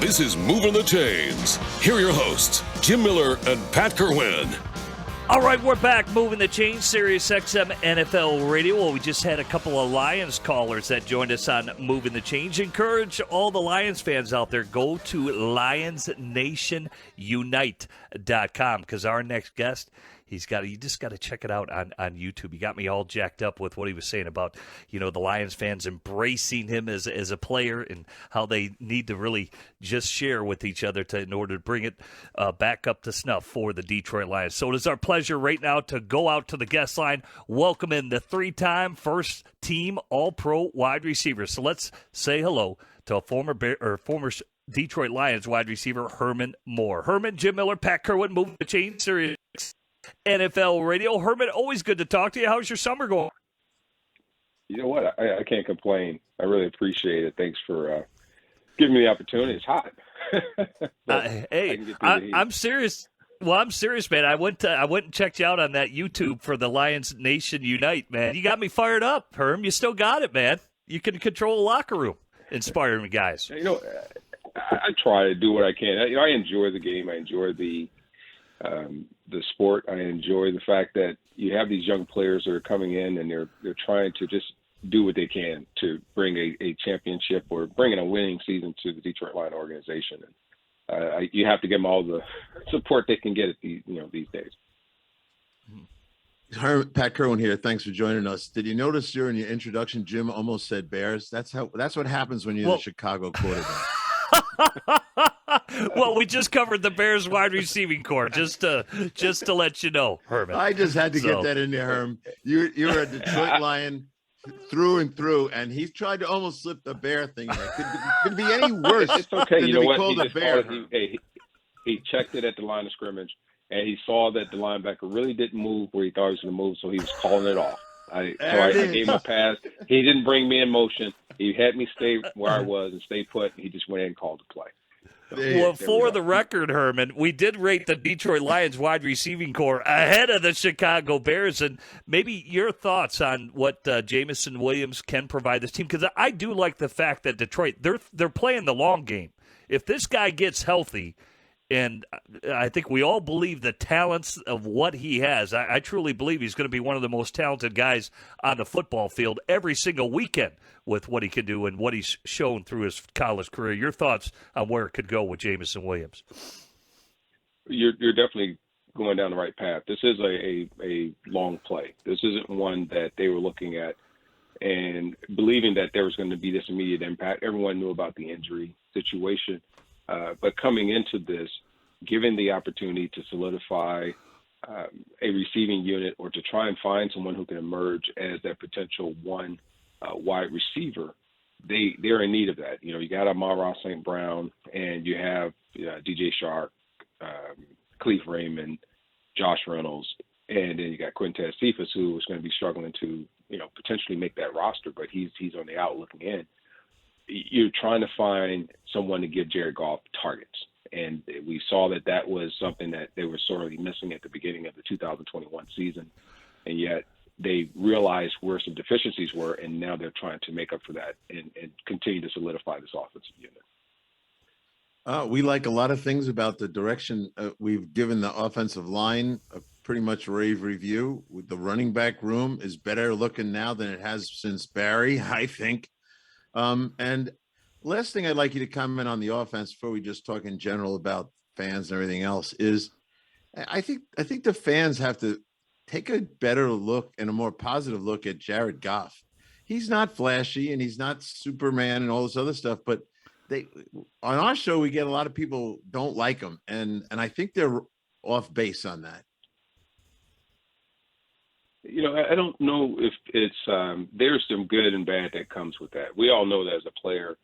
This is Moving the Chains. Here are your hosts, Jim Miller and Pat Kerwin. All right, we're back, Moving the Chains, Sirius XM NFL Radio. Well, we just had a couple of Lions callers that joined us on Moving the Chains. Encourage all the Lions fans out there, go to LionsNationUnite.com because our next guest, you just got to check it out on YouTube. He got me all jacked up with what he was saying about, the Lions fans embracing him as a player and how they need to really just share with each other in order to bring it back up to snuff for the Detroit Lions. So it is our pleasure right now to go out to the guest line, welcome in the three-time first-team All-Pro wide receiver. So let's say hello to a former Detroit Lions wide receiver, Herman Moore. Herman, Jim Miller, Pat Kerwin, Moving the Chains, Sirius NFL Radio. Herman, always good to talk to you. How's your summer going? You know what? I can't complain. I really appreciate it. Thanks for giving me the opportunity. It's hot. Hey, I'm serious. Well, I'm serious, man. I went and checked you out on that YouTube for the Lions Nation Unite, man. You got me fired up, Herm. You still got it, man. You can control the locker room, inspiring guys. I try to do what I can. I enjoy the game. I enjoy the sport. I enjoy the fact that you have these young players that are coming in and they're trying to just do what they can to bring a championship or bringing a winning season to the Detroit Lions organization. And you have to give them all the support they can get at these days. Pat Kerwin here. Thanks for joining us. Did you notice during your introduction, Jim almost said Bears? That's what happens when you're the Chicago quarterback. Well, we just covered the Bears wide receiving core, just to let you know, Herman. I just had to get that in there, Herm. You're a Detroit Lion through and through, and he tried to almost slip the Bear thing in there. Could be any worse. It's okay. Than you know to be what? called a Bear. He checked it at the line of scrimmage, and he saw that the linebacker really didn't move where he thought he was going to move, so he was calling it off. I gave him a pass. He didn't bring me in motion. He had me stay where I was and stay put. And he just went in and called the play. Well, for the record, Herman, we did rate the Detroit Lions wide receiving core ahead of the Chicago Bears. And maybe your thoughts on what Jameson Williams can provide this team, because I do like the fact that Detroit, they're playing the long game. If this guy gets healthy, and I think we all believe the talents of what he has. I truly believe he's going to be one of the most talented guys on the football field every single weekend with what he can do and what he's shown through his college career. Your thoughts on where it could go with Jameson Williams? You're definitely going down the right path. This is a long play. This isn't one that they were looking at and believing that there was going to be this immediate impact. Everyone knew about the injury situation. But coming into this, given the opportunity to solidify a receiving unit or to try and find someone who can emerge as that potential one wide receiver, they're in need of that. You got Amon-Ra St. Brown, and you have DJ Shark, Cleve Raymond, Josh Reynolds, and then you got Quintez Cephas, who is going to be struggling to potentially make that roster, but he's on the out looking in. You're trying to find someone to give Jared Goff targets. And we saw that was something that they were sorely missing at the beginning of the 2021 season. And yet they realized where some deficiencies were, and now they're trying to make up for that and continue to solidify this offensive unit. We like a lot of things about the direction we've given the offensive line a pretty much rave review. The running back room is better looking now than it has since Barry, I think. And last thing I'd like you to comment on the offense before we just talk in general about fans and everything else is I think the fans have to take a better look and a more positive look at Jared Goff. He's not flashy and he's not Superman and all this other stuff, but on our show, we get a lot of people don't like him. And I think they're off base on that. I don't know if it's there's some good and bad that comes with that. We all know that as a player,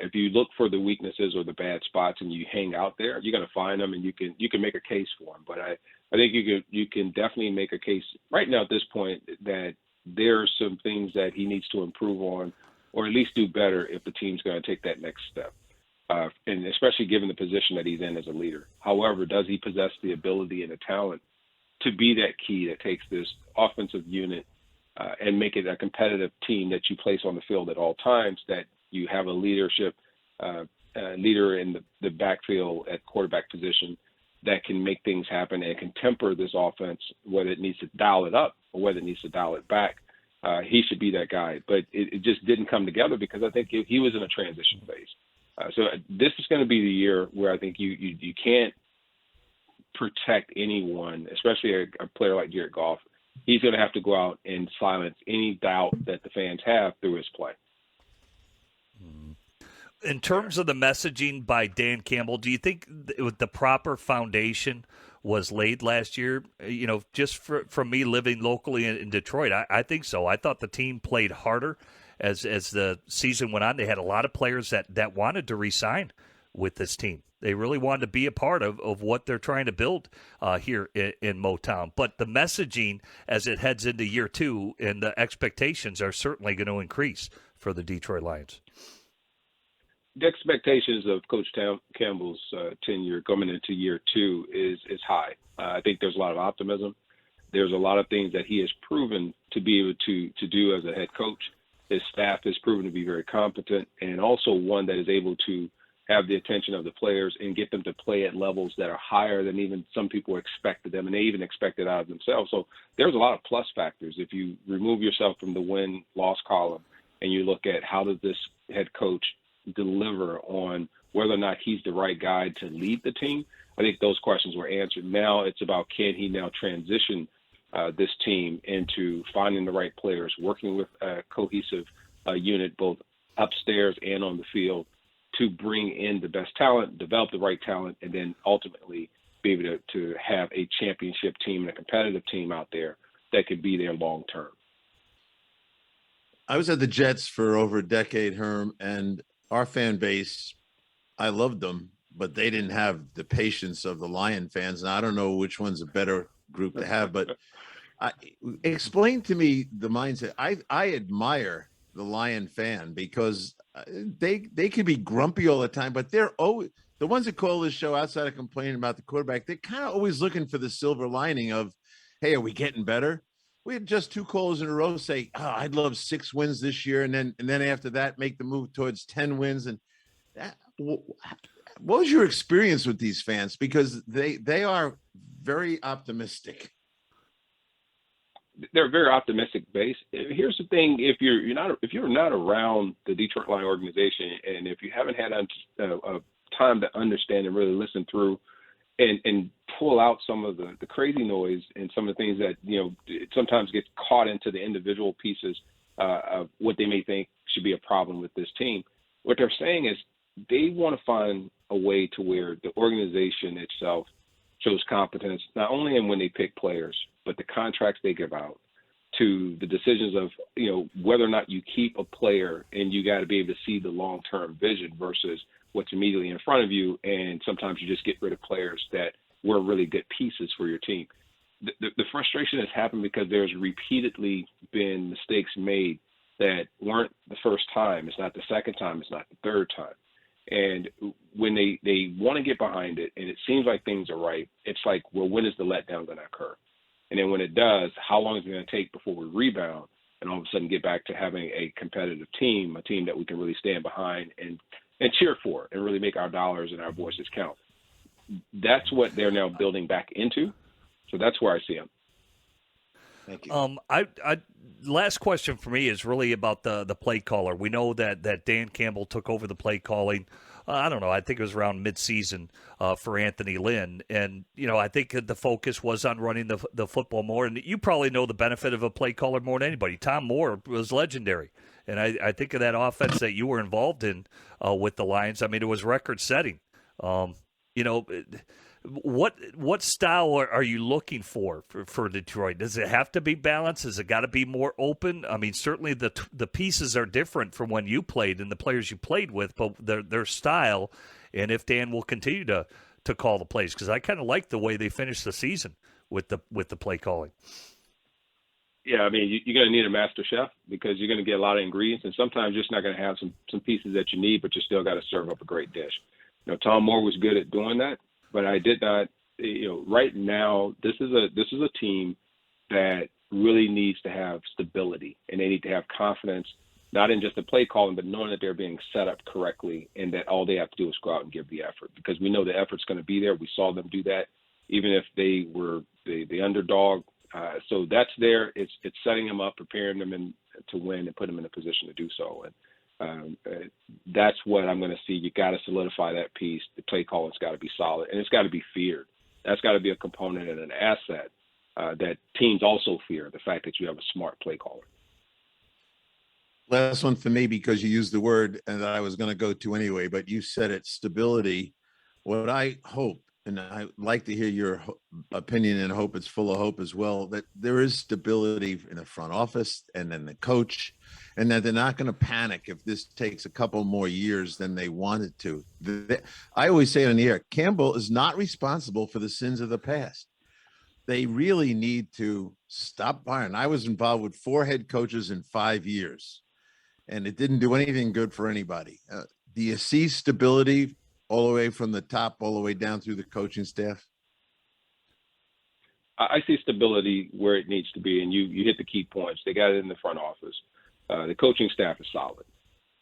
if you look for the weaknesses or the bad spots and you hang out there, you're going to find them and you can make a case for them. But I think you can definitely make a case right now at this point that there are some things that he needs to improve on or at least do better if the team's going to take that next step. And especially given the position that he's in as a leader. However, does he possess the ability and the talent to be that key that takes this offensive unit and make it a competitive team that you place on the field at all times, that you have a leadership leader in the backfield at quarterback position that can make things happen and can temper this offense, whether it needs to dial it up or whether it needs to dial it back. He should be that guy. But it just didn't come together because I think he was in a transition phase. So this is going to be the year where I think you can't protect anyone, especially a player like Jared Goff. He's going to have to go out and silence any doubt that the fans have through his play. In terms of the messaging by Dan Campbell, do you think the proper foundation was laid last year? You know, just from me living locally in Detroit, I think so. I thought the team played harder as the season went on. They had a lot of players that wanted to re-sign with this team. They really wanted to be a part of what they're trying to build here in Motown. But the messaging as it heads into year two and the expectations are certainly going to increase for the Detroit Lions. The expectations of Coach Campbell's tenure coming into year two is high. I think there's a lot of optimism. There's a lot of things that he has proven to be able to do as a head coach. His staff has proven to be very competent and also one that is able to have the attention of the players and get them to play at levels that are higher than even some people expected them, and they even expected out of themselves. So there's a lot of plus factors. If you remove yourself from the win-loss column and you look at how does this head coach deliver on whether or not he's the right guy to lead the team, I think those questions were answered. Now it's about can he now transition this team into finding the right players, working with a cohesive unit both upstairs and on the field to bring in the best talent, develop the right talent, and then ultimately be able to have a championship team and a competitive team out there that could be there long term. I was at the Jets for over a decade, Herm, and our fan base, I loved them, but they didn't have the patience of the Lion fans. And I don't know which one's a better group to have, but explain to me the mindset. I admire the Lion fan because they can be grumpy all the time, but they're always the ones that call this show outside of complaining about the quarterback. They're kind of always looking for the silver lining of, hey, are we getting better? We had just 2 calls in a row say, I'd love 6 wins this year. And then after that, make the move towards 10 wins. And what was your experience with these fans? Because they are very optimistic. They're very optimistic base. Here's the thing: if you're not around the Detroit Lions organization, and if you haven't had a time to understand and really listen through, and pull out some of the crazy noise and some of the things that sometimes get caught into the individual pieces of what they may think should be a problem with this team, what they're saying is they want to find a way to where the organization itself shows competence, not only in when they pick players, but the contracts they give out, to the decisions of, whether or not you keep a player, and you got to be able to see the long-term vision versus what's immediately in front of you. And sometimes you just get rid of players that were really good pieces for your team. The frustration has happened because there's repeatedly been mistakes made that weren't the first time. It's not the second time. It's not the third time. And when they want to get behind it and it seems like things are right, it's like, well, when is the letdown going to occur? And then when it does, how long is it going to take before we rebound and all of a sudden get back to having a competitive team, a team that we can really stand behind and cheer for and really make our dollars and our voices count? That's what they're now building back into. So that's where I see them. Thank you. Last question for me is really about the play caller. We know that Dan Campbell took over the play calling. I don't know. I think it was around midseason for Anthony Lynn. And, I think the focus was on running the football more. And you probably know the benefit of a play caller more than anybody. Tom Moore was legendary. And I think of that offense that you were involved in with the Lions. I mean, it was record-setting. What style are you looking for Detroit? Does it have to be balanced? Has it got to be more open? I mean, certainly the pieces are different from when you played and the players you played with, but their style, and if Dan will continue to call the plays, because I kind of like the way they finished the season with the play calling. Yeah, I mean, you're going to need a master chef because you're going to get a lot of ingredients, and sometimes you're just not going to have some pieces that you need, but you still got to serve up a great dish. Tom Moore was good at doing that. But I did not, right now, this is a team that really needs to have stability, and they need to have confidence not in just the play calling, but knowing that they're being set up correctly and that all they have to do is go out and give the effort, because we know the effort's going to be there. We saw them do that, even if they were the underdog. So that's there. It's setting them up, preparing them to win and put them in a position to do so. And that's what I'm going to see. You got to solidify that piece. The play calling's got to be solid, and it's got to be feared. That's got to be a component and an asset that teams also fear, the fact that you have a smart play caller. Last one for me, because you used the word and that I was going to go to anyway, but you said it, stability. What I hope, and I'd like to hear your opinion, and hope it's full of hope as well, that there is stability in the front office and then the coach, and that they're not going to panic if this takes a couple more years than they wanted to. I always say on the air, Campbell is not responsible for the sins of the past. They really need to stop firing. I was involved with 4 head coaches in 5 years, and it didn't do anything good for anybody. Do you see stability all the way from the top, all the way down through the coaching staff? I see stability where it needs to be, and you hit the key points. They got it in the front office. The coaching staff is solid.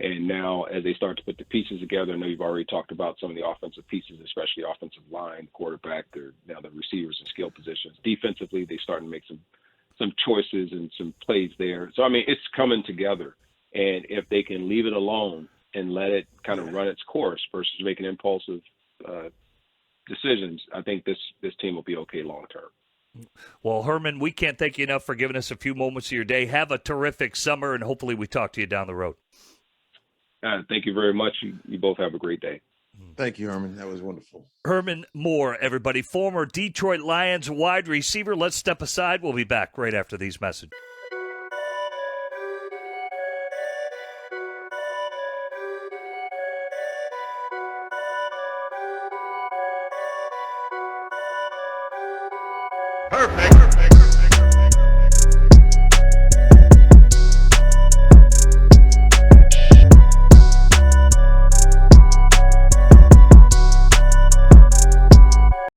And now as they start to put the pieces together, I know you've already talked about some of the offensive pieces, especially offensive line, quarterback, now the receivers and skill positions. Defensively, they starting to make some choices and some plays there. So, I mean, it's coming together. And if they can leave it alone and let it kind of run its course versus making impulsive decisions, I think this team will be okay long term. Well, Herman, we can't thank you enough for giving us a few moments of your day. Have a terrific summer, and hopefully we talk to you down the road. Thank you very much. You both have a great day. Thank you, Herman. That was wonderful. Herman Moore, everybody, former Detroit Lions wide receiver. Let's step aside. We'll be back right after these messages. Perfect.